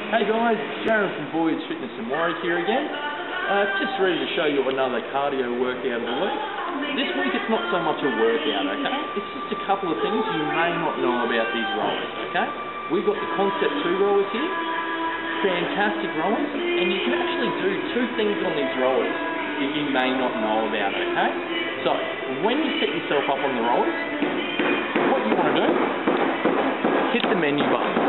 Hey guys, it's Sharon from Voyage Fitness and Warwick here again. Just ready to show you another cardio workout of the week. This week it's not so much a workout, okay? It's just a couple of things you may not know about these rollers, okay? We've got the Concept 2 rollers here. Fantastic rollers, and you can actually do two things on these rollers that you may not know about, okay? So, when you set yourself up on the rollers, what you want to do, hit the menu button.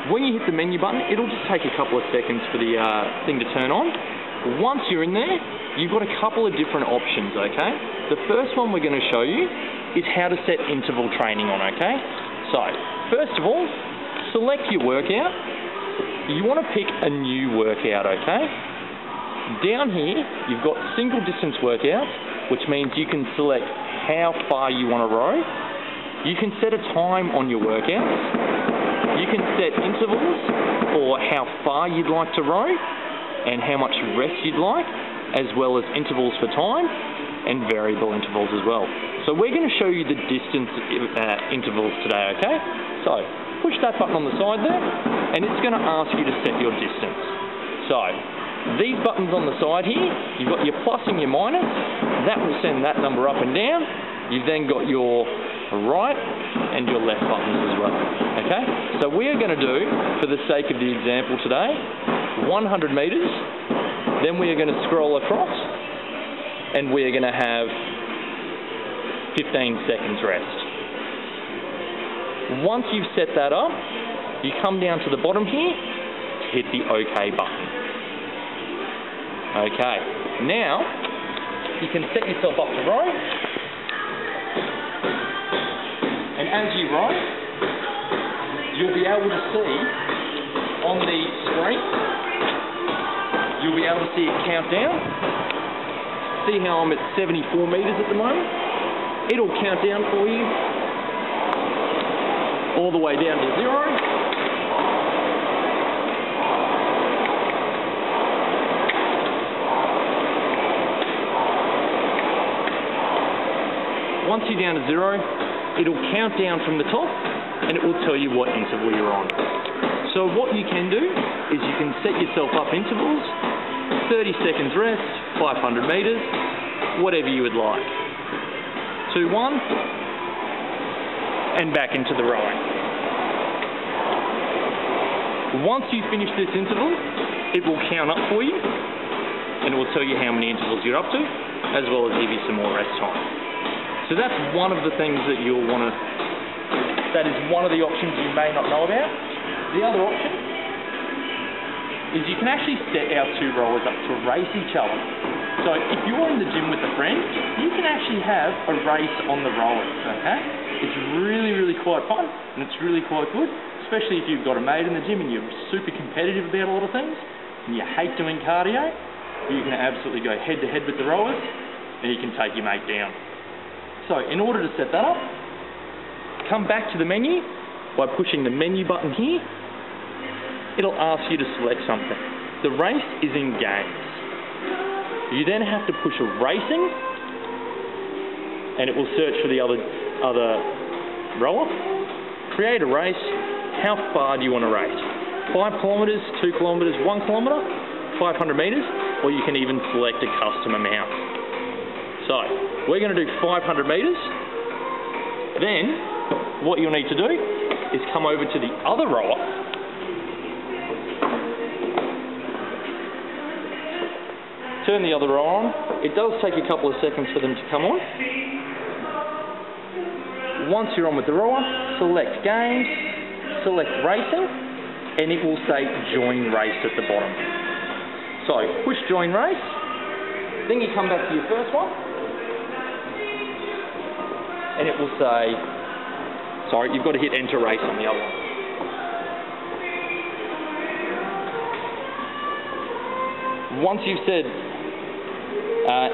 When you hit the menu button, it'll just take a couple of seconds for the thing to turn on. Once you're in there, you've got a couple of different options, okay? The first one we're going to show you is how to set interval training on, okay? So, first of all, select your workout. You want to pick a new workout, okay? Down here, you've got single distance workouts, which means you can select how far you want to row. You can set a time on your workouts. You can set intervals for how far you'd like to row and how much rest you'd like, as well as intervals for time and variable intervals as well. So we're going to show you the distance intervals today, okay? So push that button on the side there and it's going to ask you to set your distance. So these buttons on the side here, you've got your plus and your minus. That will send that number up and down. You've then got your right and your left buttons as well, okay? So we are going to do, for the sake of the example today, 100 metres, then we are going to scroll across, and we are going to have 15 seconds rest. Once you've set that up, you come down to the bottom here, hit the OK button. Okay, now, you can set yourself up to row, and as you row, you'll be able to see on the screen, you'll be able to see it count down. See how I'm at 74 metres at the moment? It'll count down for you all the way down to 0. Once you're down to 0, it'll count down from the top and it will tell you what interval you're on. So what you can do is you can set yourself up intervals, 30 seconds rest, 500 metres, whatever you would like. 2, 1, and back into the rowing. Once you finish this interval, it will count up for you and it will tell you how many intervals you're up to, as well as give you some more rest time. So that's one of the things that you'll want to, that is one of the options you may not know about. The other option is you can actually set our two rowers up to race each other. So if you're in the gym with a friend, you can actually have a race on the rowers, okay? It's really, really quite fun and it's really quite good, especially if you've got a mate in the gym and you're super competitive about a lot of things and you hate doing cardio, you can absolutely go head to head with the rowers and you can take your mate down. So, in order to set that up, come back to the menu by pushing the menu button here. It'll ask you to select something. The race is in games. You then have to push racing, and it will search for the other rower. Create a race. How far do you want to race? 5 kilometres, 2 kilometres, 1 kilometre, 500 metres, or you can even select a custom amount. So, we're going to do 500 metres. Then, what you'll need to do is come over to the other rower. Turn the other rower on. It does take a couple of seconds for them to come on. Once you're on with the rower, select games, select racing, and it will say join race at the bottom. So, push join race. Then you come back to your first one. And it will say, sorry, you've got to hit enter race on the other one. Once you've said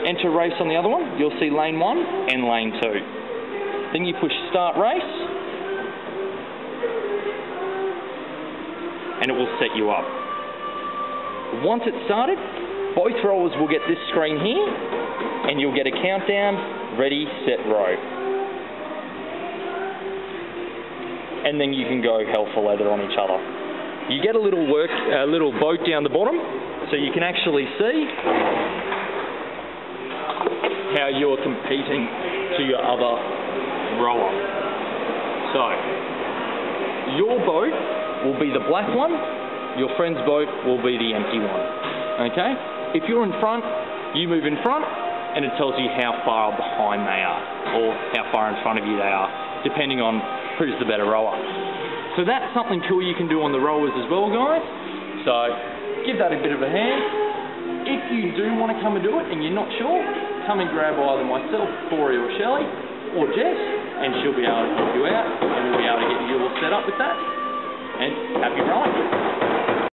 enter race on the other one, you'll see lane 1 and lane 2. Then you push start race, and it will set you up. Once it's started, both rowers will get this screen here, and you'll get a countdown, ready, set, row. and then you can go hell for leather on each other. You get a little boat down the bottom, so you can actually see how you're competing to your other rower. So, your boat will be the black one, your friend's boat will be the empty one. Okay? If you're in front, you move in front, and it tells you how far behind they are, or how far in front of you they are, depending on who's the better rower. So that's something cool you can do on the rowers as well, guys. So give that a bit of a hand. If you do want to come and do it and you're not sure, come and grab either myself, Corey or Shelley, or Jess, and she'll be able to help you out, and we'll be able to get you all set up with that. And happy ride.